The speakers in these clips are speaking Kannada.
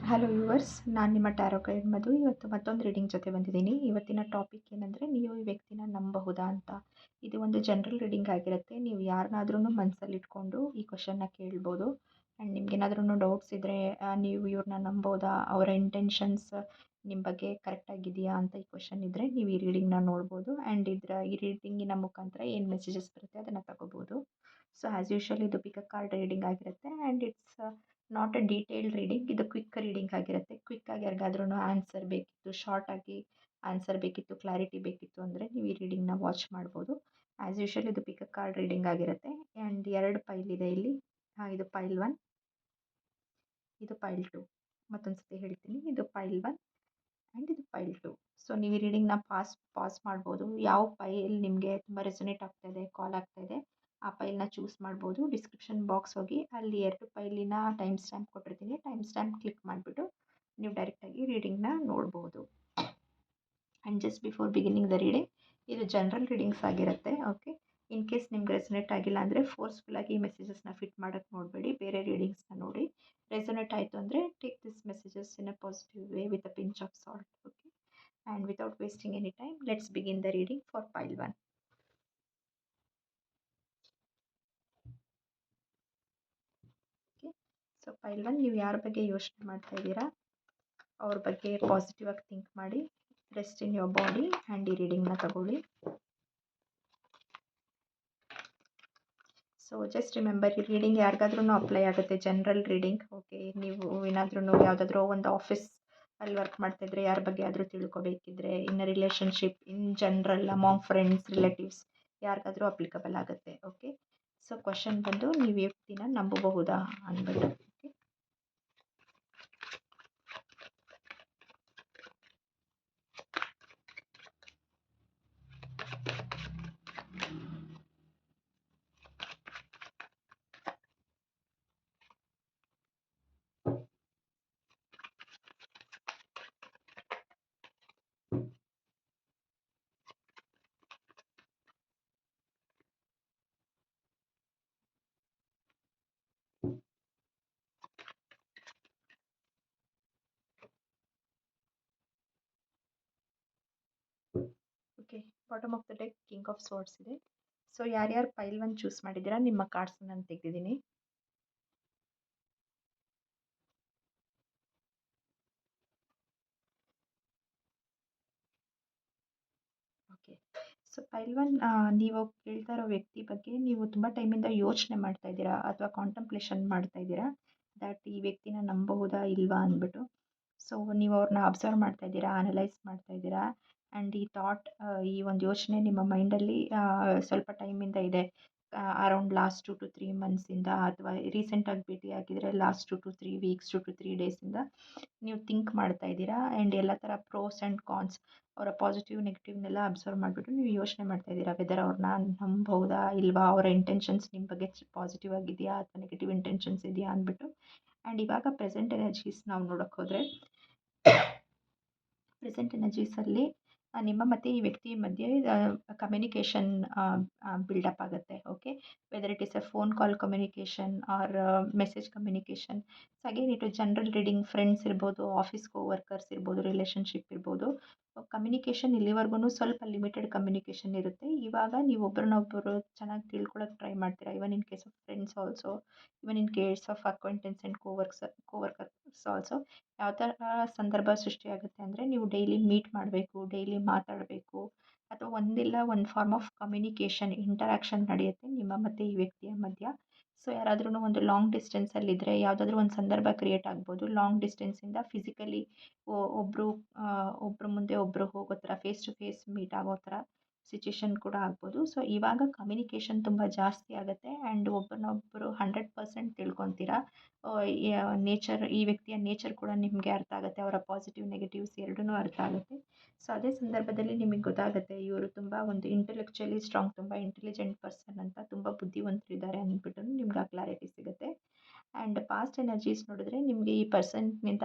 ಹಲೋ ವ್ಯೂವರ್ಸ್, ನಾನು ನಿಮ್ಮ ಟ್ಯಾರೋ ಗೈಡ್ ಮಧು. ಇವತ್ತು ಮತ್ತೊಂದು ರೀಡಿಂಗ್ ಜೊತೆ ಬಂದಿದ್ದೀನಿ. ಇವತ್ತಿನ ಟಾಪಿಕ್ ಏನಂದರೆ, ನೀವು ಈ ವ್ಯಕ್ತಿನ ನಂಬಬಹುದಾ ಅಂತ. ಇದು ಒಂದು ಜನರಲ್ ರೀಡಿಂಗ್ ಆಗಿರುತ್ತೆ. ನೀವು ಯಾರನ್ನಾದ್ರೂ ಮನಸ್ಸಲ್ಲಿಟ್ಕೊಂಡು ಈ ಕ್ವಶನ್ನ ಕೇಳ್ಬೋದು. ಆ್ಯಂಡ್ ನಿಮ್ಗೇನಾದ್ರೂ ಡೌಟ್ಸ್ ಇದ್ದರೆ, ನೀವು ಇವ್ರನ್ನ ನಂಬೋದಾ, ಅವರ ಇಂಟೆನ್ಷನ್ಸ್ ನಿಮ್ಮ ಬಗ್ಗೆ ಕರೆಕ್ಟಾಗಿದೆಯಾ ಅಂತ ಈ ಕ್ವಶನ್ ಇದ್ದರೆ, ನೀವು ಈ ರೀಡಿಂಗ್ನ ನೋಡ್ಬೋದು. ಆ್ಯಂಡ್ ಈ ರೀಡಿಂಗಿನ ಮುಖಾಂತರ ಏನು ಮೆಸೇಜಸ್ ಬರುತ್ತೆ ಅದನ್ನು ತಗೋಬೋದು. ಸೊ ಆ್ಯಸ್ ಯೂಶುವಲ್ ಇದು ಪಿಕ್ ಅ ಕಾರ್ಡ್ ರೀಡಿಂಗ್ ಆಗಿರುತ್ತೆ. And it's not a detailed reading. ಇದು ಕ್ವಿಕ್ ರೀಡಿಂಗ್ ಆಗಿರುತ್ತೆ. ಕ್ವಿಕ್ಕಾಗಿ ಯಾರಿಗಾದ್ರೂ ಆನ್ಸರ್ ಬೇಕಿತ್ತು, ಶಾರ್ಟಾಗಿ ಆನ್ಸರ್ ಬೇಕಿತ್ತು, ಕ್ಲಾರಿಟಿ ಬೇಕಿತ್ತು ಅಂದರೆ ನೀವು ಈ ರೀಡಿಂಗ್ನ ವಾಚ್ ಮಾಡ್ಬೋದು. ಆ್ಯಸ್ ಯೂಶುವಲ್ ಇದು ಪಿಕ್ ಅ ಕಾರ್ಡ್ ರೀಡಿಂಗ್ ಆಗಿರುತ್ತೆ. ಆ್ಯಂಡ್ 2 ಪೈಲ್ ಇದೆ ಇಲ್ಲಿ. ಇದು ಪೈಲ್ 1, ಇದು ಪೈಲ್ 2. ಮತ್ತೊಂದು ಸತಿ ಹೇಳ್ತೀನಿ, ಇದು ಪೈಲ್ 1 ಆ್ಯಂಡ್ ಇದು ಪೈಲ್ 2. ಸೊ ನೀವು ಈ ರೀಡಿಂಗ್ನ ಪಾಸ್ ಮಾಡ್ಬೋದು. ಯಾವ ಪೈಲ್ ನಿಮಗೆ ತುಂಬ ರೆಸೊನೇಟ್ ಆಗ್ತಾಯಿದೆ, ಕಾಲ್ ಆಗ್ತಾಯಿದೆ, ಆ ಪೈಲ್ನ ಚೂಸ್ ಮಾಡ್ಬೋದು. ಡಿಸ್ಕ್ರಿಪ್ಷನ್ ಬಾಕ್ಸ್ ಹೋಗಿ ಅಲ್ಲಿ 2 ಪೈಲಿನ ಟೈಮ್ ಸ್ಟ್ಯಾಂಪ್ ಕೊಟ್ಟಿರ್ತೀನಿ. ಟೈಮ್ ಸ್ಟ್ಯಾಂಪ್ ಕ್ಲಿಕ್ ಮಾಡಿಬಿಟ್ಟು ನೀವು ಡೈರೆಕ್ಟಾಗಿ ರೀಡಿಂಗ್ನ ನೋಡ್ಬೋದು. And just before beginning the reading, ಇದು ಜನರಲ್ ರೀಡಿಂಗ್ಸ್ ಆಗಿರುತ್ತೆ. ಓಕೆ, ಇನ್ ಕೇಸ್ ನಿಮ್ಗೆ ರೆಸೊನೇಟ್ ಆಗಿಲ್ಲ ಅಂದರೆ ಫೋರ್ಸ್ಫುಲ್ಲಾಗಿ ಈ ಮೆಸೇಜಸ್ನ ಫಿಟ್ ಮಾಡೋಕ್ಕೆ ನೋಡಬೇಡಿ. ಬೇರೆ ರೀಡಿಂಗ್ಸ್ನ ನೋಡಿ. ರೆಸೊನೇಟ್ ಆಯಿತು ಅಂದರೆ take this messages in a positive way with a pinch off salt. Okay, and without wasting any time, let's begin the reading for pile 1. Okay, so pile 1, ನೀವು ಯಾರ ಬಗ್ಗೆ ಯೋಚನೆ ಮಾಡ್ತಾ ಇದ್ದೀರಾ, ಅವ್ರ ಬಗ್ಗೆ ಪಾಸಿಟಿವ್ ಆಗಿ ಥಿಂಕ್ ಮಾಡಿ. Rest in your body and ಈ ರೀಡಿಂಗ್ನ ತಗೊಳ್ಳಿ. ಸೊ ಜಸ್ಟ್ ರಿಮೆಂಬರ್, ಈ ರೀಡಿಂಗ್ ಯಾರಿಗಾದ್ರೂ ಅಪ್ಲೈ ಆಗುತ್ತೆ. General reading. ಓಕೆ, ನೀವು ಏನಾದ್ರೂ ಯಾವುದಾದ್ರೂ ಒಂದು ಆಫೀಸ್ ಅಲ್ಲಿ ವರ್ಕ್ ಮಾಡ್ತಾಯಿದ್ರೆ, ಯಾರ ಬಗ್ಗೆ ಆದರೂ ತಿಳ್ಕೊಬೇಕಿದ್ರೆ, in relationship, in general among friends, relatives, ಯಾರಿಗಾದ್ರೂ ಅಪ್ಲಿಕಬಲ್ ಆಗುತ್ತೆ. ಓಕೆ, ಸೊ ಕ್ವಶನ್ ಬಂದು, ನೀವು ವ್ಯಕ್ತಿನ ನಂಬಬಹುದಾ ಅಂದ್ಬಿಟ್ಟು. Okay, okay, bottom of the deck king of swords ಇದೆ. ಸೊ ಯಾರ್ಯಾರು ಪೈಲ್ 1 ಚೂಸ್ ಮಾಡಿದ್ದೀರಾ, ನಿಮ್ಮ ಕಾರ್ಡ್ಸ್ ನಾನು ತೆಗೆದಿದ್ದೀನಿ. ಓಕೆ, ಸೊ ಪೈಲ್ 1, ನೀವು ಕೇಳ್ತಾ ಇರೋ ವ್ಯಕ್ತಿ ಬಗ್ಗೆ ನೀವು ತುಂಬ ಟೈಮಿಂದ ಯೋಚನೆ ಮಾಡ್ತಾ ಇದ್ದೀರಾ ಅಥವಾ ಕಾಂಟಂಪ್ಲೇಷನ್ ಮಾಡ್ತಾ ಇದ್ದೀರಾ, ದಟ್ ಈ ವ್ಯಕ್ತಿನ ನಂಬಬಹುದಾ ಇಲ್ವಾ ಅಂದ್ಬಿಟ್ಟು. ಸೊ ನೀವು ಅವ್ರನ್ನ ಅಬ್ಸರ್ವ್ ಮಾಡ್ತಾ ಇದ್ದೀರಾ, ಅನಲೈಸ್ ಮಾಡ್ತಾ ಇದ್ದೀರಾ. ಆ್ಯಂಡ್ ಈ ಥಾಟ್, ಈ ಒಂದು ಯೋಚನೆ ನಿಮ್ಮ ಮೈಂಡಲ್ಲಿ ಸ್ವಲ್ಪ ಟೈಮಿಂದ ಇದೆ. ಅರೌಂಡ್ ಲಾಸ್ಟ್ 2 to 3 ಮಂತ್ಸಿಂದ, ಅಥವಾ ರೀಸೆಂಟಾಗಿ ಭೇಟಿ ಆಗಿದ್ರೆ ಲಾಸ್ಟ್ 2 to 3 ವೀಕ್ಸ್, 2 to 3 ಡೇಸಿಂದ ನೀವು ಥಿಂಕ್ ಮಾಡ್ತಾ ಇದ್ದೀರಾ. ಆ್ಯಂಡ್ ಎಲ್ಲ ಥರ ಪ್ರೋಸ್ ಆ್ಯಂಡ್ ಕಾನ್ಸ್, ಅವರ ಪಾಸಿಟಿವ್ ನೆಗೆಟಿವ್ನೆಲ್ಲ ಅಬ್ಸರ್ವ್ ಮಾಡಿಬಿಟ್ಟು ನೀವು ಯೋಚನೆ ಮಾಡ್ತಾ ಇದ್ದೀರಾ, ವೆದರ್ ಅವ್ರನ್ನ ನಂಬಬಹುದಾ ಇಲ್ವಾ, ಅವರ ಇಂಟೆನ್ಷನ್ಸ್ ನಿಮ್ಮ ಬಗ್ಗೆ ಪಾಸಿಟಿವ್ ಆಗಿದೆಯಾ ಅಥವಾ ನೆಗೆಟಿವ್ ಇಂಟೆನ್ಷನ್ಸ್ ಇದೆಯಾ ಅಂದ್ಬಿಟ್ಟು. ಆ್ಯಂಡ್ ಇವಾಗ ಪ್ರೆಸೆಂಟ್ ಎನರ್ಜೀಸ್ ನಾವು ನೋಡೋಕ್ಕೆ ಹೋದರೆ, ಪ್ರೆಸೆಂಟ್ ಎನರ್ಜೀಸಲ್ಲಿ ನಿಮ್ಮ ಮತ್ತು ಈ ವ್ಯಕ್ತಿ ಮಧ್ಯೆ ಕಮ್ಯುನಿಕೇಷನ್ ಬಿಲ್ಡಪ್ ಆಗುತ್ತೆ. Okay, whether it is a phone call communication or message communication. So again it general reading. Friends ಇರ್ಬೋದು, ಆಫೀಸ್ ವರ್ಕರ್ಸ್ ಇರ್ಬೋದು, ರಿಲೇಷನ್ಶಿಪ್ ಇರ್ಬೋದು. ಕಮ್ಯುನಿಕೇಷನ್ ಇಲ್ಲಿವರೆಗೂ ಸ್ವಲ್ಪ ಲಿಮಿಟೆಡ್ ಕಮ್ಯುನಿಕೇಷನ್ ಇರುತ್ತೆ. ಇವಾಗ ನೀವು ಒಬ್ಬರನ್ನೊಬ್ಬರು ಚೆನ್ನಾಗಿ ತಿಳ್ಕೊಳ್ಳೋಕೆ ಟ್ರೈ ಮಾಡ್ತೀರಾ. Even in case of friends also, even in case of acquaintance and coworkers also. ಯಾವ ಥರ ಸಂದರ್ಭ ಸೃಷ್ಟಿಯಾಗುತ್ತೆ ಅಂದರೆ, ನೀವು ಡೈಲಿ ಮೀಟ್ ಮಾಡಬೇಕು, ಡೈಲಿ ಮಾತಾಡಬೇಕು, ಅಥವಾ ಒಂದಿಲ್ಲ ಒಂದು ಫಾರ್ಮ್ ಆಫ್ ಕಮ್ಯುನಿಕೇಷನ್, ಇಂಟರಾಕ್ಷನ್ ನಡೆಯುತ್ತೆ ನಿಮ್ಮ ಮತ್ತು ಈ ವ್ಯಕ್ತಿಯ ಮಧ್ಯ. ಸೊ ಯಾರಾದ್ರೂ ಒಂದು ಲಾಂಗ್ ಡಿಸ್ಟೆನ್ಸಲ್ಲಿದ್ದರೆ ಯಾವುದಾದ್ರೂ ಒಂದು ಸಂದರ್ಭ ಕ್ರಿಯೇಟ್ ಆಗ್ಬೋದು. ಲಾಂಗ್ ಡಿಸ್ಟೆನ್ಸಿಂದ ಫಿಸಿಕಲಿ ಒಬ್ಬರು ಮುಂದೆ ಒಬ್ಬರು ಹೋಗೋ ಥರ, ಫೇಸ್ ಟು ಫೇಸ್ ಮೀಟ್ ಆಗೋ ಥರ ಸಿಚುಯೇಷನ್ ಕೂಡ ಆಗ್ಬೋದು. ಸೊ ಇವಾಗ ಕಮ್ಯುನಿಕೇಷನ್ ತುಂಬ ಜಾಸ್ತಿ ಆಗುತ್ತೆ. ಆ್ಯಂಡ್ ಒಬ್ಬರನ್ನೊಬ್ಬರು 100% ತಿಳ್ಕೊತೀರಾ. ನೇಚರ್, ಈ ವ್ಯಕ್ತಿಯ ನೇಚರ್ ಕೂಡ ನಿಮಗೆ ಅರ್ಥ ಆಗುತ್ತೆ. ಅವರ ಪಾಸಿಟಿವ್ ನೆಗೆಟಿವ್ಸ್ ಎರಡೂ ಅರ್ಥ ಆಗುತ್ತೆ. ಸೊ ಅದೇ ಸಂದರ್ಭದಲ್ಲಿ ನಿಮಗೆ ಗೊತ್ತಾಗುತ್ತೆ, ಇವರು ತುಂಬ ಒಂದು ಇಂಟೆಲೆಕ್ಚುಯಲಿ ಸ್ಟ್ರಾಂಗ್, ತುಂಬ ಇಂಟೆಲಿಜೆಂಟ್ ಪರ್ಸನ್ ಅಂತ, ತುಂಬ ಬುದ್ಧಿವಂತರಿದ್ದಾರೆ ಅಂದ್ಬಿಟ್ಟು ನಿಮ್ಗೆ ಆ ಕ್ಲಾರಿಟಿ ಸಿಗುತ್ತೆ. ಆ್ಯಂಡ್ ಪಾಸ್ಟ್ ಎನರ್ಜೀಸ್ ನೋಡಿದ್ರೆ, ನಿಮಗೆ ಈ ಪರ್ಸನ್ನಿಂದ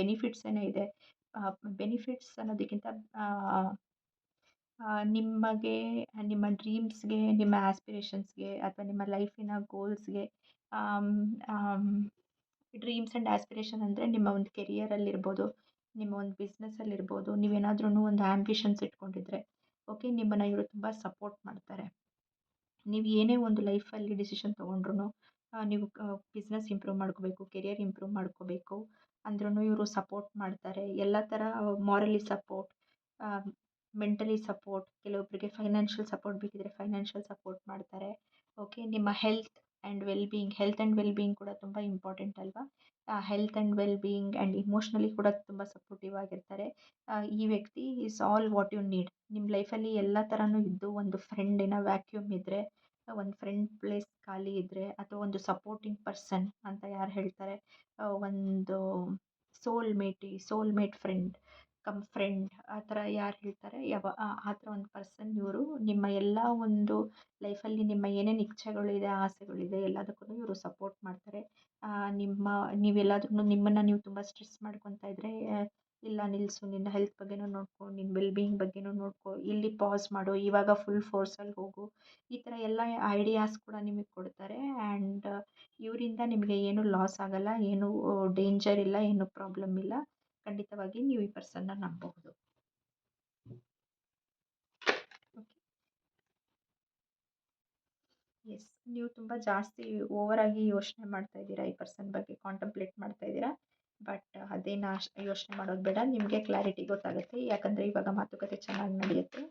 ಬೆನಿಫಿಟ್ಸ್ ಏನೋ ಇದೆ. ಬೆನಿಫಿಟ್ಸ್ ಅನ್ನೋದಕ್ಕಿಂತ ನಿಮಗೆ, ನಿಮ್ಮ ಡ್ರೀಮ್ಸ್ಗೆ, ನಿಮ್ಮ ಆಸ್ಪಿರೇಷನ್ಸ್ಗೆ, ಅಥವಾ ನಿಮ್ಮ ಲೈಫಿನ ಗೋಲ್ಸ್ಗೆ ಡ್ರೀಮ್ಸ್ ಆ್ಯಂಡ್ ಆಸ್ಪಿರೇಷನ್ ಅಂದರೆ ನಿಮ್ಮ ಒಂದು ಕೆರಿಯರಲ್ಲಿರ್ಬೋದು, ನಿಮ್ಮ ಒಂದು ಬಿಸ್ನೆಸ್ಸಲ್ಲಿರ್ಬೋದು, ನೀವೇನಾದ್ರೂ ಒಂದು ಆ್ಯಂಬಿಷನ್ಸ್ ಇಟ್ಕೊಂಡಿದ್ರೆ ಓಕೆ, ನಿಮ್ಮನ್ನು ಇವರು ತುಂಬ ಸಪೋರ್ಟ್ ಮಾಡ್ತಾರೆ. ನೀವು ಏನೇ ಒಂದು ಲೈಫಲ್ಲಿ ಡಿಸಿಷನ್ ತೊಗೊಂಡ್ರು, ನೀವು ಬಿಸ್ನೆಸ್ ಇಂಪ್ರೂವ್ ಮಾಡ್ಕೋಬೇಕು, ಕೆರಿಯರ್ ಇಂಪ್ರೂವ್ ಮಾಡ್ಕೋಬೇಕು ಅಂದ್ರೂ ಇವರು ಸಪೋರ್ಟ್ ಮಾಡ್ತಾರೆ. ಎಲ್ಲ ಥರ ಮಾರಲಿ ಸಪೋರ್ಟ್, ಮೆಂಟಲಿ ಸಪೋರ್ಟ್, ಕೆಲವೊಬ್ಬರಿಗೆ ಫೈನಾನ್ಷಿಯಲ್ ಸಪೋರ್ಟ್ ಬೇಕಿದ್ರೆ ಫೈನಾನ್ಷಿಯಲ್ ಸಪೋರ್ಟ್ ಮಾಡ್ತಾರೆ. ಓಕೆ, ನಿಮ್ಮ ಹೆಲ್ತ್ ಆ್ಯಂಡ್ ವೆಲ್ ಬೀಯಿಂಗ್ ಕೂಡ ತುಂಬ ಇಂಪಾರ್ಟೆಂಟ್ ಅಲ್ವಾ? Health and well being and emotionally ಕೂಡ ತುಂಬ ಸಪೋರ್ಟಿವ್ ಆಗಿರ್ತಾರೆ. ಈ ವ್ಯಕ್ತಿ is all what you need. ನಿಮ್ಮ ಲೈಫಲ್ಲಿ ಎಲ್ಲ ಥರನೂ ಇದ್ದು ಒಂದು ಫ್ರೆಂಡಿನ ವ್ಯಾಕ್ಯೂಮ್ ಇದ್ದರೆ, ಒಂದು ಫ್ರೆಂಡ್ ಪ್ಲೇಸ್ ಖಾಲಿ ಇದ್ದರೆ, ಅಥವಾ ಒಂದು ಸಪೋರ್ಟಿಂಗ್ ಪರ್ಸನ್ ಅಂತ ಯಾರು ಹೇಳ್ತಾರೆ, ಒಂದು ಸೋಲ್ಮೇಟ್ ಫ್ರೆಂಡ್ ಆ ಥರ ಯಾರು ಹೇಳ್ತಾರೆ, ಆ ಥರ ಒಂದು ಪರ್ಸನ್ ಇವರು. ನಿಮ್ಮ ಎಲ್ಲ ಒಂದು ಲೈಫಲ್ಲಿ ನಿಮ್ಮ ಏನೇನು ಇಚ್ಛೆಗಳಿದೆ, ಆಸೆಗಳಿದೆ ಎಲ್ಲದಕ್ಕೂ ಇವರು ಸಪೋರ್ಟ್ ಮಾಡ್ತಾರೆ. ನಿಮ್ಮ ನೀವೆಲ್ಲಾದ್ರೂ ನಿಮ್ಮನ್ನು ನೀವು ತುಂಬ ಸ್ಟ್ರೆಸ್ ಮಾಡ್ಕೊತಾ ಇದ್ದರೆ, ಇಲ್ಲ ನಿಲ್ಲಿಸು, ನಿನ್ನ ಹೆಲ್ತ್ ಬಗ್ಗೆನೂ ನೋಡ್ಕೊ, ನಿನ್ನ ವೆಲ್ ಬೀಯಿಂಗ್ ಬಗ್ಗೆನೂ ನೋಡ್ಕೊ, ಇಲ್ಲಿ ಪಾಸ್ ಮಾಡು, ಇವಾಗ ಫುಲ್ ಫೋರ್ಸಲ್ಲಿ ಹೋಗು, ಈ ಥರ ಎಲ್ಲ ಐಡಿಯಾಸ್ ಕೂಡ ನಿಮಗೆ ಕೊಡ್ತಾರೆ. ಆ್ಯಂಡ್ ಇವರಿಂದ ನಿಮಗೆ ಏನೂ ಲಾಸ್ ಆಗಲ್ಲ, ಏನೂ ಡೇಂಜರ್ ಇಲ್ಲ, ಏನೂ ಪ್ರಾಬ್ಲಮ್ ಇಲ್ಲ. ಖಂಡಿತವಾಗಿ ನೀವು ಈ ಪರ್ಸನ್ನ ನಂಬಬಹುದು. ಓಕೆ, ಎಸ್, ನೀವು ತುಂಬ ಜಾಸ್ತಿ ಓವರಾಗಿ ಯೋಚನೆ ಮಾಡ್ತಾ ಇದ್ದೀರಾ, ಈ ಪರ್ಸನ್ ಬಗ್ಗೆ ಕಾಂಟಂಪ್ಲೇಟ್ ಮಾಡ್ತಾ ಇದ್ದೀರಾ. ಬಟ್ ಅದೇನು ಯೋಚನೆ ಮಾಡೋದು ಬೇಡ, ನಿಮಗೆ ಕ್ಲಾರಿಟಿ ಗೊತ್ತಾಗುತ್ತೆ. ಯಾಕಂದರೆ ಇವಾಗ ಮಾತುಕತೆ ಚೆನ್ನಾಗಿ ನಡೆಯುತ್ತೆ.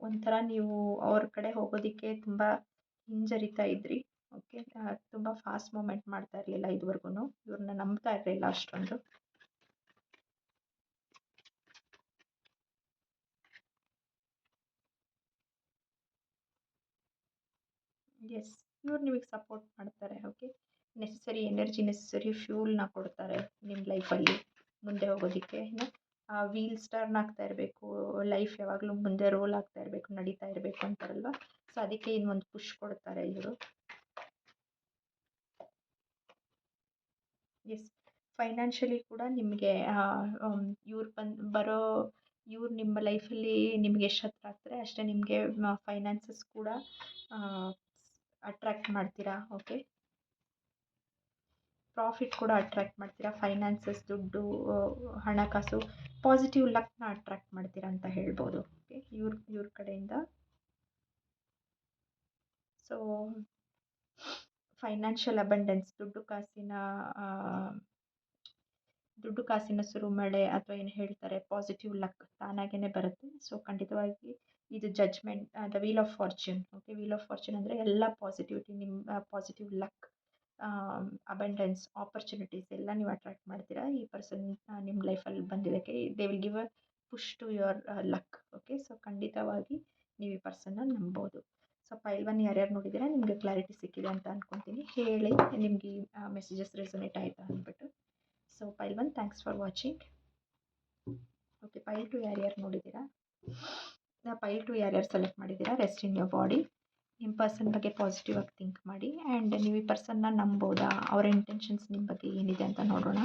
ಒಂಥರ ನೀವು ಅವ್ರ ಕಡೆ ಹೋಗೋದಕ್ಕೆ ತುಂಬ ಹಿಂಜರಿತಾ ಇದ್ರಿ. ಓಕೆ, ತುಂಬ ಫಾಸ್ಟ್ ಮೂಮೆಂಟ್ ಮಾಡ್ತಾ ಇರಲಿಲ್ಲ ಇದುವರೆಗೂ, ಇವ್ರನ್ನ ನಂಬ್ತಾ ಇರಲಿಲ್ಲ ಅಷ್ಟೊಂದು. ಎಸ್, ಇವ್ರು ನಿಮಗೆ ಸಪೋರ್ಟ್ ಮಾಡ್ತಾರೆ. ಓಕೆ, ನೆಸಸರಿ ಎನರ್ಜಿ, ನೆಸಸರಿ ಫ್ಯೂಲ್ನ ಕೊಡ್ತಾರೆ ನಿಮ್ಮ ಲೈಫಲ್ಲಿ ಮುಂದೆ ಹೋಗೋದಕ್ಕೆ. ವೀಲ್ಸ್ ಟರ್ನ್ ಆಗ್ತಾ ಇರಬೇಕು, ಲೈಫ್ ಯಾವಾಗಲೂ ಮುಂದೆ ರೋಲ್ ಆಗ್ತಾ ಇರಬೇಕು, ನಡೀತಾ ಇರಬೇಕು ಅಂತಾರಲ್ವ. ಸೊ ಅದಕ್ಕೆ ಇನ್ನೊಂದು ಪುಷ್ ಕೊಡ್ತಾರೆ ಇವರು. ಎಸ್, ಫೈನಾನ್ಷಿಯಲಿ ಕೂಡ ನಿಮಗೆ ಇವ್ರು ನಿಮ್ಮ ಲೈಫಲ್ಲಿ ನಿಮಗೆ ಎಷ್ಟು ಹತ್ರ ಆಗ್ತಾರೆ ಅಷ್ಟೇ ನಿಮಗೆ ಫೈನಾನ್ಸಸ್ ಕೂಡ ಅಟ್ರ್ಯಾಕ್ಟ್ ಮಾಡ್ತೀರಾ. ಓಕೆ, ಪ್ರಾಫಿಟ್ ಕೂಡ ಅಟ್ರ್ಯಾಕ್ಟ್ ಮಾಡ್ತೀರಾ. ಫೈನಾನ್ಸಸ್, ದುಡ್ಡು, ಹಣಕಾಸು, ಪಾಸಿಟಿವ್ ಲಕ್ನ ಅಟ್ರ್ಯಾಕ್ಟ್ ಮಾಡ್ತೀರಾ ಅಂತ ಹೇಳ್ಬೋದು. ಓಕೆ, ಇವ್ರ ಕಡೆಯಿಂದ. ಸೊ ಫೈನಾನ್ಷಿಯಲ್ ಅಬಂಡೆನ್ಸ್, ದುಡ್ಡು ಕಾಸಿನ ಸುರಿಮಳೆ ಅಥವಾ ಏನು ಹೇಳ್ತಾರೆ ಪಾಸಿಟಿವ್ ಲಕ್ ತಾನಾಗೇ ಬರುತ್ತೆ. ಸೊ ಖಂಡಿತವಾಗಿ ಇದು judgement, the wheel of fortune. Okay, wheel of fortune ಅಂದರೆ ಎಲ್ಲ ಪಾಸಿಟಿವಿಟಿ, ನಿಮ್ಮ ಪಾಸಿಟಿವ್ ಲಕ್, ಅಬಂಡೆನ್ಸ್, ಆಪರ್ಚುನಿಟೀಸ್ ಎಲ್ಲ ನೀವು ಅಟ್ರ್ಯಾಕ್ಟ್ ಮಾಡ್ತೀರಾ. ಈ ಪರ್ಸನ್ ನಿಮ್ಮ ಲೈಫಲ್ಲಿ ಬಂದಿದ್ದಕ್ಕೆ they will give a push to your luck. Okay, so ಖಂಡಿತವಾಗಿ ನೀವು ಈ ಪರ್ಸನ್ನ ನಂಬೋದು. ಸೊ ಪೈಲ್ 1 ಯಾರ್ಯಾರು ನೋಡಿದ್ದೀರಾ ನಿಮಗೆ ಕ್ಲಾರಿಟಿ ಸಿಕ್ಕಿದೆ ಅಂತ ಅಂದ್ಕೊತೀನಿ. ಹೇಳಿ ನಿಮಗೆ ಈ ಮೆಸೇಜಸ್ ರೆಸೊನೇಟ್ ಆಯಿತಾ ಅಂದ್ಬಿಟ್ಟು. So pile 1, thanks for watching. Okay, pile 2 ಯಾರ್ಯಾರು ನೋಡಿದ್ದೀರಾ, ಪೈಲ್ 2 ಯಾರ್ಯಾರು ಸೆಲೆಕ್ಟ್ ಮಾಡಿದ್ದೀರಾ, ರೆಸ್ಟ್ ಇನ್ ಯೋರ್ ಬಾಡಿ. ನಿಮ್ಮ ಪರ್ಸನ್ ಬಗ್ಗೆ ಪಾಸಿಟಿವ್ ಆಗಿ ಥಿಂಕ್ ಮಾಡಿ. ಆ್ಯಂಡ್ ನೀವು ಈ ಪರ್ಸನ್ನ ನಂಬೋದಾ, ಅವರ ಇಂಟೆನ್ಷನ್ಸ್ ನಿಮ್ಮ ಬಗ್ಗೆ ಏನಿದೆ ಅಂತ ನೋಡೋಣ.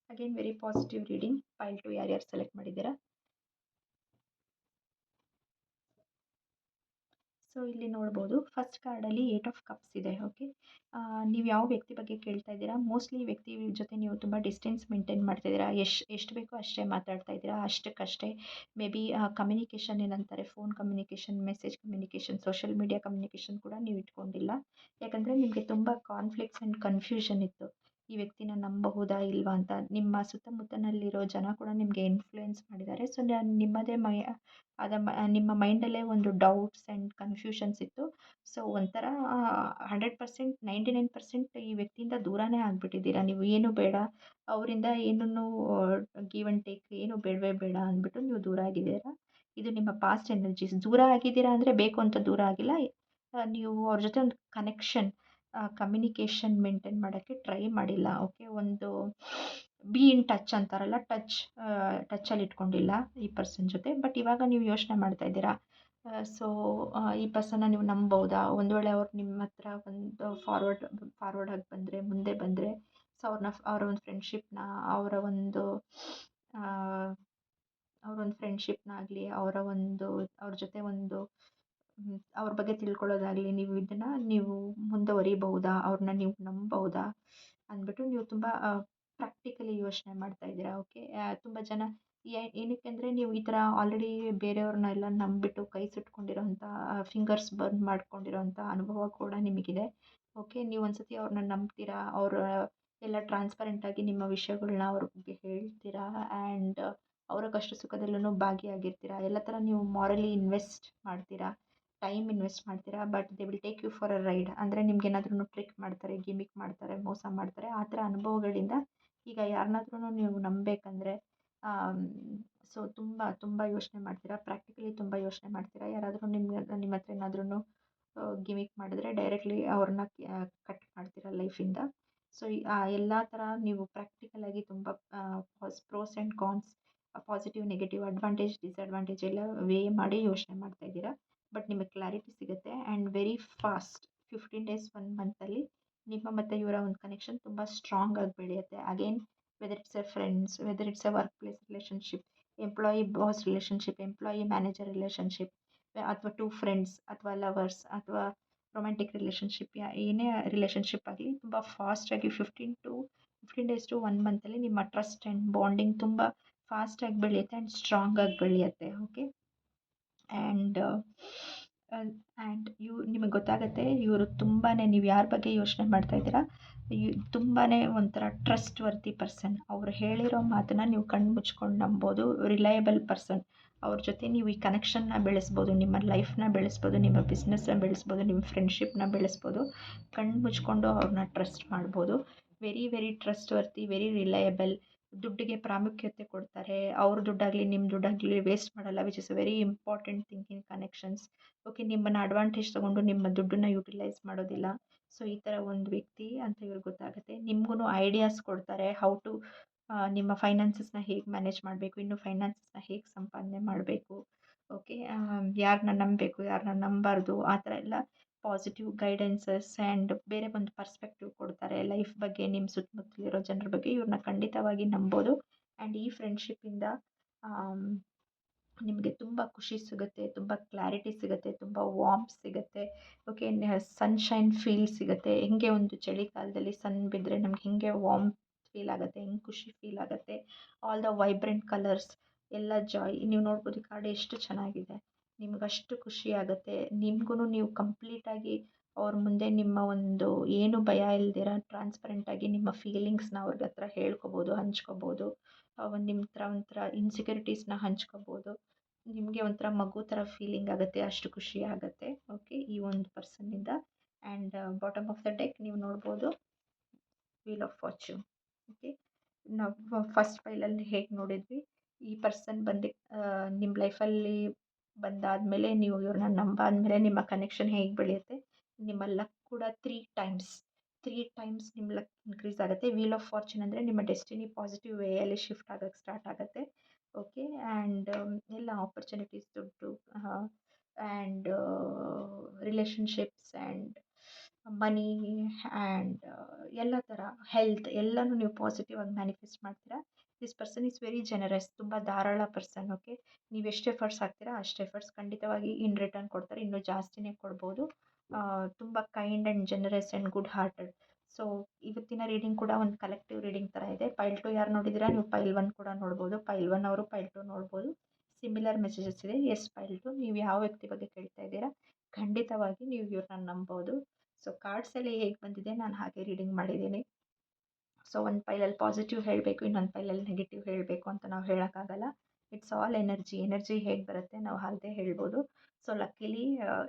Again very positive reading. Pile 2 ಯಾರ್ಯಾರು ಸೆಲೆಕ್ಟ್ ಮಾಡಿದ್ದೀರಾ. ಸೊ ಇಲ್ಲಿ ನೋಡ್ಬೋದು ಫಸ್ಟ್ ಕಾರ್ಡಲ್ಲಿ 8 ಆಫ್ ಕಪ್ಸ್ ಇದೆ. ಓಕೆ, ನೀವು ಯಾವ ವ್ಯಕ್ತಿ ಬಗ್ಗೆ ಕೇಳ್ತಾ ಇದ್ದೀರಾ, ಮೋಸ್ಟ್ಲಿ ಈ ವ್ಯಕ್ತಿ ಜೊತೆ ನೀವು ತುಂಬ ಡಿಸ್ಟೆನ್ಸ್ ಮೇಂಟೈನ್ ಮಾಡ್ತಿದ್ದೀರಾ. ಎಷ್ಟು ಬೇಕೋ ಅಷ್ಟೇ ಮಾತಾಡ್ತಾ ಇದ್ದೀರಾ, ಅಷ್ಟಕ್ಕಷ್ಟೇ. ಮೇ ಬಿ ಕಮ್ಯುನಿಕೇಷನ್ ಏನಂತಾರೆ, phone communication, message communication, social media communication ಕೂಡ ನೀವು ಇಟ್ಕೊಂಡಿಲ್ಲ. ಯಾಕಂದರೆ ನಿಮಗೆ ತುಂಬ ಕಾನ್ಫ್ಲಿಕ್ಟ್ಸ್ ಆ್ಯಂಡ್ ಕನ್ಫ್ಯೂಷನ್ ಇತ್ತು. ಈ ವ್ಯಕ್ತಿನ ನಂಬಬಹುದಾ ಇಲ್ವಾ ಅಂತ ನಿಮ್ಮ ಸುತ್ತಮುತ್ತನಲ್ಲಿರೋ ಜನ ಕೂಡ ನಿಮಗೆ ಇನ್ಫ್ಲುಯೆನ್ಸ್ ಮಾಡಿದ್ದಾರೆ. ಸೊ, ನಿಮ್ಮದೇ ನಿಮ್ಮ ಮೈಂಡಲ್ಲೇ ಒಂದು ಡೌಟ್ಸ್ ಆ್ಯಂಡ್ ಕನ್‌ಫ್ಯೂಷನ್ಸ್ ಇತ್ತು. ಸೊ, ಒಂಥರ 100% 99% ಈ ವ್ಯಕ್ತಿಯಿಂದ ದೂರನೇ ಆಗ್ಬಿಟ್ಟಿದ್ದೀರಾ. ನೀವು ಏನು ಬೇಡ, ಅವರಿಂದ ಏನನ್ನೂ ಗಿವ್ ಆ್ಯಂಡ್ ಟೇಕ್ ಏನು ಬೇಡವೇ ಬೇಡ ಅಂದ್ಬಿಟ್ಟು ನೀವು ದೂರ ಆಗಿದ್ದೀರಾ. ಇದು ನಿಮ್ಮ ಪಾಸ್ಟ್ ಎನರ್ಜೀಸ್. ದೂರ ಆಗಿದ್ದೀರಾ ಅಂದರೆ ಬೇಕು ಅಂತ ದೂರ ಆಗಿಲ್ಲ. ನೀವು ಅವ್ರ ಜೊತೆ ಒಂದು ಕನೆಕ್ಷನ್ ಕಮ್ಯುನಿಕೇಷನ್ ಮೇಂಟೈನ್ ಮಾಡೋಕ್ಕೆ ಟ್ರೈ ಮಾಡಿಲ್ಲ. ಓಕೆ. ಒಂದು ಬಿ ಇನ್ ಟಚ್ ಅಂತಾರಲ್ಲ, ಟಚ್ಚಲ್ಲಿ ಇಟ್ಕೊಂಡಿಲ್ಲ ಈ ಪರ್ಸನ್ ಜೊತೆ. ಬಟ್ ಇವಾಗ ನೀವು ಯೋಚನೆ ಮಾಡ್ತಾ ಇದ್ದೀರಾ. ಸೊ, ಈ ಪರ್ಸನ್ನ ನೀವು ನಂಬಬಹುದಾ? ಒಂದು ವೇಳೆ ಅವ್ರು ನಿಮ್ಮ ಹತ್ರ ಒಂದು ಫಾರ್ವರ್ಡ್ ಆಗಿ ಬಂದರೆ, ಮುಂದೆ ಬಂದರೆ, ಸೊ, ಅವರ ಒಂದು ಫ್ರೆಂಡ್ಶಿಪ್ನ ಅವರ ಒಂದು ಫ್ರೆಂಡ್ಶಿಪ್ನಾಗಲಿ ಅವ್ರ ಜೊತೆ ಒಂದು ಅವ್ರ ಬಗ್ಗೆ ತಿಳ್ಕೊಳ್ಳೋದಾಗಲಿ, ನೀವು ಮುಂದುವರಿಬಹುದಾ? ಅವ್ರನ್ನ ನೀವು ನಂಬಬಹುದಾ? ಅಂದ್ಬಿಟ್ಟು ನೀವು ತುಂಬ ಪ್ರಾಕ್ಟಿಕಲಿ ಯೋಚನೆ ಮಾಡ್ತಾ ಇದ್ದೀರಾ. ಓಕೆ. ತುಂಬ ಜನ ಏನಕ್ಕೆ ಅಂದರೆ ನೀವು ಈ ಥರ ಆಲ್ರೆಡಿ ಬೇರೆಯವ್ರನ್ನೆಲ್ಲ ನಂಬಿಬಿಟ್ಟು ಕೈ ಸುಟ್ಕೊಂಡಿರೋಂಥ, ಫಿಂಗರ್ಸ್ ಬರ್ನ್ ಮಾಡ್ಕೊಂಡಿರೋಂಥ ಅನುಭವ ಕೂಡ ನಿಮಗಿದೆ. ಓಕೆ. ನೀವು ಒಂದು ಸತಿ ಅವ್ರನ್ನ ನಂಬ್ತೀರಾ, ಎಲ್ಲ ಟ್ರಾನ್ಸ್ಪರೆಂಟಾಗಿ ನಿಮ್ಮ ವಿಷಯಗಳ್ನ ಅವ್ರಿಗೆ ಹೇಳ್ತೀರಾ ಆ್ಯಂಡ್ ಅವರ ಕಷ್ಟ ಸುಖದಲ್ಲೂ ಭಾಗಿಯಾಗಿರ್ತೀರಾ. ಎಲ್ಲ ಥರ ನೀವು ಮಾರಲಿ ಇನ್ವೆಸ್ಟ್ ಮಾಡ್ತೀರಾ, ಟೈಮ್ ಇನ್ವೆಸ್ಟ್ ಮಾಡ್ತೀರಾ. But they will take you for a ride. ಅಂದರೆ ನಿಮ್ಗೇನಾದ್ರೂ ಟ್ರಿಕ್ ಮಾಡ್ತಾರೆ, ಗಿಮಿಕ್ ಮಾಡ್ತಾರೆ, ಮೋಸ ಮಾಡ್ತಾರೆ. ಆ ಥರ ಅನುಭವಗಳಿಂದ ಈಗ ಯಾರನ್ನಾದ್ರೂ ನೀವು ನಂಬಬೇಕಂದ್ರೆ ಸೊ, ತುಂಬ ತುಂಬ ಯೋಚನೆ ಮಾಡ್ತೀರಾ. ಪ್ರಾಕ್ಟಿಕಲಿ ತುಂಬ ಯೋಚನೆ ಮಾಡ್ತೀರಾ. ಯಾರಾದರೂ ನಿಮ್ಮ ಹತ್ರ ಏನಾದ್ರೂ ಗಿಮಿಕ್ ಮಾಡಿದ್ರೆ ಡೈರೆಕ್ಟ್ಲಿ ಅವ್ರನ್ನ ಕಟ್ ಮಾಡ್ತೀರಾ ಲೈಫಿಂದ. ಸೊ, ಎಲ್ಲ ಥರ ನೀವು ಪ್ರಾಕ್ಟಿಕಲಾಗಿ ತುಂಬ pros and cons, positive, negative, advantage, disadvantage ಎಲ್ಲ ವೇ ಮಾಡಿ ಯೋಚನೆ ಮಾಡ್ತಾ ಇದ್ದೀರಾ. ಬಟ್ ನಿಮಗೆ ಕ್ಲಾರಿಟಿ ಸಿಗುತ್ತೆ ಆ್ಯಂಡ್ ವೆರಿ ಫಾಸ್ಟ್ 15 ಡೇಸ್ 1 ಮಂತಲ್ಲಿ ನಿಮ್ಮ ಮತ್ತು ಇವರ ಒಂದು ಕನೆಕ್ಷನ್ ತುಂಬ ಸ್ಟ್ರಾಂಗ್ ಆಗಿ ಬೆಳೆಯುತ್ತೆ. Again, whether it's a friends, whether it's a workplace relationship, employee boss relationship, employee manager relationship, ಅಥವಾ 2 ಫ್ರೆಂಡ್ಸ್ ಅಥವಾ ಲವರ್ಸ್ ಅಥವಾ ರೊಮ್ಯಾಂಟಿಕ್ ರಿಲೇಷನ್ಶಿಪ್, ಏನೇ ರಿಲೇಷನ್ಶಿಪ್ ಆಗಲಿ ತುಂಬ ಫಾಸ್ಟಾಗಿ 15 ಡೇಸ್ ಟು 1 ಮಂತಲ್ಲಿ ನಿಮ್ಮ ಟ್ರಸ್ಟ್ ಆ್ಯಂಡ್ ಬಾಂಡಿಂಗ್ ತುಂಬ ಫಾಸ್ಟಾಗಿ ಬೆಳೆಯುತ್ತೆ ಆ್ಯಂಡ್ ಸ್ಟ್ರಾಂಗ್ ಆಗಿ ಬೆಳೆಯುತ್ತೆ. ಓಕೆ. ಆ್ಯಂಡ್ ನಿಮಗೆ ಗೊತ್ತಾಗುತ್ತೆ ಇವರು ತುಂಬಾ, ನೀವು ಯಾರ ಬಗ್ಗೆ ಯೋಚನೆ ಮಾಡ್ತಾ ಇದ್ದೀರಾ, ತುಂಬಾ ಒಂಥರ ಟ್ರಸ್ಟ್ ವರ್ತಿ ಪರ್ಸನ್. ಅವ್ರು ಹೇಳಿರೋ ಮಾತನ್ನ ನೀವು ಕಣ್ಣು ಮುಚ್ಕೊಂಡು ನಂಬೋದು. Reliable person. ಅವ್ರ ಜೊತೆ ನೀವು ಈ ಕನೆಕ್ಷನ್ನ ಬೆಳೆಸ್ಬೋದು, ನಿಮ್ಮ ಲೈಫ್ನ ಬೆಳೆಸ್ಬೋದು, ನಿಮ್ಮ ಬಿಸ್ನೆಸ್ನ ಬೆಳೆಸ್ಬೋದು, ನಿಮ್ಮ ಫ್ರೆಂಡ್ಶಿಪ್ನ ಬೆಳೆಸ್ಬೋದು. ಕಣ್ಣು ಮುಚ್ಕೊಂಡು ಅವ್ರನ್ನ ಟ್ರಸ್ಟ್ ಮಾಡ್ಬೋದು. Very very trustworthy, very reliable. ದುಡ್ಡಿಗೆ ಪ್ರಾಮುಖ್ಯತೆ ಕೊಡ್ತಾರೆ. ಅವ್ರ ದುಡ್ಡಾಗಲಿ ನಿಮ್ಮ ದುಡ್ಡಾಗಲಿ ವೇಸ್ಟ್ ಮಾಡಲ್ಲ, which is very important thing in connections. Okay. ನಿಮ್ಮನ್ನು ಅಡ್ವಾಂಟೇಜ್ ತೊಗೊಂಡು ನಿಮ್ಮ ದುಡ್ಡನ್ನ ಯುಟಿಲೈಸ್ ಮಾಡೋದಿಲ್ಲ. ಸೊ, ಈ ಥರ ಒಂದು ವ್ಯಕ್ತಿ ಅಂತ ಇವ್ರಿಗೆ ಗೊತ್ತಾಗುತ್ತೆ. ನಿಮ್ಗೂ ಐಡಿಯಾಸ್ ಕೊಡ್ತಾರೆ, ಹೌ ಟು ನಿಮ್ಮ ಫೈನಾನ್ಸಸ್ನ ಹೇಗೆ ಮ್ಯಾನೇಜ್ ಮಾಡಬೇಕು, ಇನ್ನು ಫೈನಾನ್ಸಸ್ನ ಹೇಗೆ ಸಂಪಾದನೆ ಮಾಡಬೇಕು. ಓಕೆ. ಯಾರನ್ನ ನಂಬಬೇಕು, ಯಾರನ್ನ ನಂಬಾರ್ದು, ಆ ಥರ ಎಲ್ಲ ಪಾಸಿಟಿವ್ ಗೈಡೆನ್ಸಸ್ ಆ್ಯಂಡ್ ಬೇರೆ ಒಂದು ಪರ್ಸ್ಪೆಕ್ಟಿವ್ ಕೊಡ್ತಾರೆ ಲೈಫ್ ಬಗ್ಗೆ. ನಿಮ್ಮ ಸುತ್ತಮುತ್ತಲಿರೋ ಜನರ ಬಗ್ಗೆ ಇವ್ರನ್ನ ಖಂಡಿತವಾಗಿ ನಂಬೋದು. ಆ್ಯಂಡ್ ಈ ಫ್ರೆಂಡ್ಶಿಪ್ಪಿಂದ ನಿಮಗೆ ತುಂಬ ಖುಷಿ ಸಿಗುತ್ತೆ, ತುಂಬ ಕ್ಲಾರಿಟಿ ಸಿಗುತ್ತೆ, ತುಂಬ ವಾರ್ಮ್ತ್ ಸಿಗುತ್ತೆ. ಓಕೆ. ಸನ್ಶೈನ್ ಫೀಲ್ ಸಿಗುತ್ತೆ. ಹೆಂಗೆ ಒಂದು ಚಳಿಗಾಲದಲ್ಲಿ ಸನ್ ಬಿದ್ದರೆ ನಮ್ಗೆ ಹೆಂಗೆ ವಾರ್ಮ್ತ್ ಫೀಲ್ ಆಗುತ್ತೆ, ಹೆಂಗೆ ಖುಷಿ ಫೀಲ್ ಆಗುತ್ತೆ. ಆಲ್ ದ ವೈಬ್ರೆಂಟ್ ಕಲರ್ಸ್, ಎಲ್ಲ ಜಾಯ್. ನೀವು ನೋಡ್ಬೋದು ಕಾರ್ಡ್ ಎಷ್ಟು ಚೆನ್ನಾಗಿದೆ. ನಿಮಗಷ್ಟು ಖುಷಿ ಆಗುತ್ತೆ. ನಿಮ್ಗೂ ನೀವು ಕಂಪ್ಲೀಟಾಗಿ ಅವ್ರ ಮುಂದೆ ನಿಮ್ಮ ಒಂದು ಏನು ಭಯ ಇಲ್ದಿರ ಟ್ರಾನ್ಸ್ಪರೆಂಟಾಗಿ ನಿಮ್ಮ ಫೀಲಿಂಗ್ಸ್ನ ಅವ್ರ ಹತ್ರ ಹೇಳ್ಕೊಬೋದು, ಹಂಚ್ಕೊಬೋದು. ನಿಮ್ಮ ಹತ್ರ ಒಂಥರ ಇನ್ಸೆಕ್ಯೂರಿಟೀಸ್ನ ಹಂಚ್ಕೊಬೋದು. ನಿಮಗೆ ಒಂಥರ ಮಗು ಥರ ಫೀಲಿಂಗ್ ಆಗುತ್ತೆ, ಅಷ್ಟು ಖುಷಿ ಆಗುತ್ತೆ. ಓಕೆ. ಈ ಒಂದು ಪರ್ಸನ್ನಿಂದ. And bottom of the deck ನೀವು ನೋಡ್ಬೋದು ವೀಲ್ ಆಫ್ ಫಾರ್ಚ್ಯೂನ್. ಓಕೆ. ನಾವು ಫಸ್ಟ್ ಫೈಲಲ್ಲಿ ಹೇಗೆ ನೋಡಿದ್ವಿ, ಈ ಪರ್ಸನ್ ಬಂದು ನಿಮ್ಮ ಲೈಫಲ್ಲಿ ಬಂದಾದಮೇಲೆ, ನೀವು ಇವ್ರನ್ನ ನಂಬಾದ್ಮೇಲೆ ನಿಮ್ಮ ಕನೆಕ್ಷನ್ ಹೇಗೆ ಬೆಳೆಯುತ್ತೆ. ನಿಮ್ಮ ಲಕ್ ಕೂಡ 3 ಟೈಮ್ಸ್ ನಿಮ್ಮ ಲಕ್ ಇನ್ಕ್ರೀಸ್ ಆಗುತ್ತೆ. ವೀಲ್ ಆಫ್ ಫಾರ್ಚ್ಯೂನ್ ಅಂದರೆ ನಿಮ್ಮ ಡೆಸ್ಟಿನಿ ಪಾಸಿಟಿವ್ ವೇಯಲ್ಲಿ ಶಿಫ್ಟ್ ಆಗೋಕ್ಕೆ ಸ್ಟಾರ್ಟ್ ಆಗುತ್ತೆ. ಓಕೆ. ಆ್ಯಂಡ್ ಎಲ್ಲ ಆಪರ್ಚುನಿಟೀಸ್, ದುಡ್ಡು and relationships and money and ಎಲ್ಲ ಥರ ಹೆಲ್ತ್ ಎಲ್ಲನೂ ನೀವು ಪಾಸಿಟಿವ್ ಆಗಿ ಮ್ಯಾನಿಫೆಸ್ಟ್ ಮಾಡ್ತೀರಾ. This person is very generous. ತುಂಬ ಧಾರಾಳ ಪರ್ಸನ್. ಓಕೆ. ನೀವು ಎಷ್ಟು ಎಫರ್ಟ್ಸ್ ಹಾಕ್ತೀರಾ ಅಷ್ಟು ಎಫರ್ಟ್ಸ್ ಖಂಡಿತವಾಗಿ ಇನ್ ರಿಟರ್ನ್ ಕೊಡ್ತಾರೆ, ಇನ್ನೂ ಜಾಸ್ತಿನೇ ಕೊಡ್ಬೋದು. ತುಂಬ kind and generous and good hearted. So, ಇವತ್ತಿನ ರೀಡಿಂಗ್ ಕೂಡ ಒಂದು ಕಲೆಕ್ಟಿವ್ ರೀಡಿಂಗ್ ಥರ ಇದೆ. ಪೈಲ್ 2 ಯಾರು ನೋಡಿದ್ದೀರಾ, ನೀವು ಪೈಲ್ 1 ಕೂಡ ನೋಡ್ಬೋದು. ಪೈಲ್ 1 ಅವರು ಪೈಲ್ 2 ನೋಡ್ಬೋದು. ಸಿಮಿಲರ್ ಮೆಸೇಜಸ್ ಇದೆ. ಎಸ್, ಪೈಲ್ 2 ನೀವು ಯಾವ ವ್ಯಕ್ತಿ ಬಗ್ಗೆ ಕೇಳ್ತಾ ಇದ್ದೀರಾ, ಖಂಡಿತವಾಗಿ ನೀವು ಇವ್ರನ್ನ ನಂಬೋದು. ಸೊ, ಕಾರ್ಡ್ಸಲ್ಲಿ ಹೇಗೆ ಬಂದಿದೆ ನಾನು ಹಾಗೆ ರೀಡಿಂಗ್ ಮಾಡಿದ್ದೀನಿ. ಸೊ ಒಂದು ಪೈಲಲ್ಲಿ ಪಾಸಿಟಿವ್ ಹೇಳಬೇಕು, ಇನ್ನೊಂದು ಪೈಲಲ್ಲಿ ನೆಗೆಟಿವ್ ಹೇಳಬೇಕು ಅಂತ ನಾವು ಹೇಳೋಕ್ಕಾಗಲ್ಲ. ಇಟ್ಸ್ ಆಲ್ ಎನರ್ಜಿ ಹೇಗೆ ಬರುತ್ತೆ ನಾವು ಹಾಗೆ ಹೇಳ್ಬೋದು. So luckily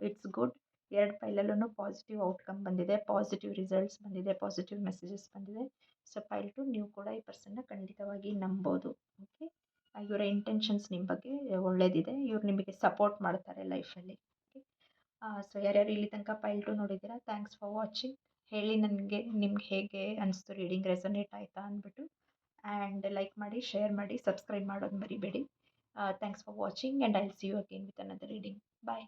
it's good. 2 ಪೈಲಲ್ಲೂ ಪಾಸಿಟಿವ್ ಔಟ್ಕಮ್ ಬಂದಿದೆ, ಪಾಸಿಟಿವ್ ರಿಸಲ್ಟ್ಸ್ ಬಂದಿದೆ, ಪಾಸಿಟಿವ್ ಮೆಸೇಜಸ್ ಬಂದಿದೆ. ಸೊ ಪೈಲ್ 2 ನೀವು ಕೂಡ ಈ ಪರ್ಸನ್ನ ಖಂಡಿತವಾಗಿ ನಂಬೋದು. ಓಕೆ, ಇವರ ಇಂಟೆನ್ಷನ್ಸ್ ನಿಮ್ಮ ಬಗ್ಗೆ ಒಳ್ಳೆಯದಿದೆ. ಇವ್ರು ನಿಮಗೆ ಸಪೋರ್ಟ್ ಮಾಡ್ತಾರೆ ಲೈಫಲ್ಲಿ. ಓಕೆ, ಸೊ ಯಾರ್ಯಾರು ಇಲ್ಲಿ ತನಕ ಪೈಲ್ 2 ನೋಡಿದ್ದೀರಾ, ಥ್ಯಾಂಕ್ಸ್ ಫಾರ್ ವಾಚಿಂಗ್. ಹೇಳಿ ನನಗೆ ನಿಮ್ಗೆ ಹೇಗೆ ಅನಿಸ್ತು, ರೀಡಿಂಗ್ ರೆಸೊನೇಟ್ ಆಯಿತಾ ಅಂದ್ಬಿಟ್ಟು. ಆ್ಯಂಡ್ ಲೈಕ್ ಮಾಡಿ, ಶೇರ್ ಮಾಡಿ, ಸಬ್ಸ್ಕ್ರೈಬ್ ಮಾಡೋದು ಮರಿಬೇಡಿ. Thanks for watching and I will see you again with another reading. Bye.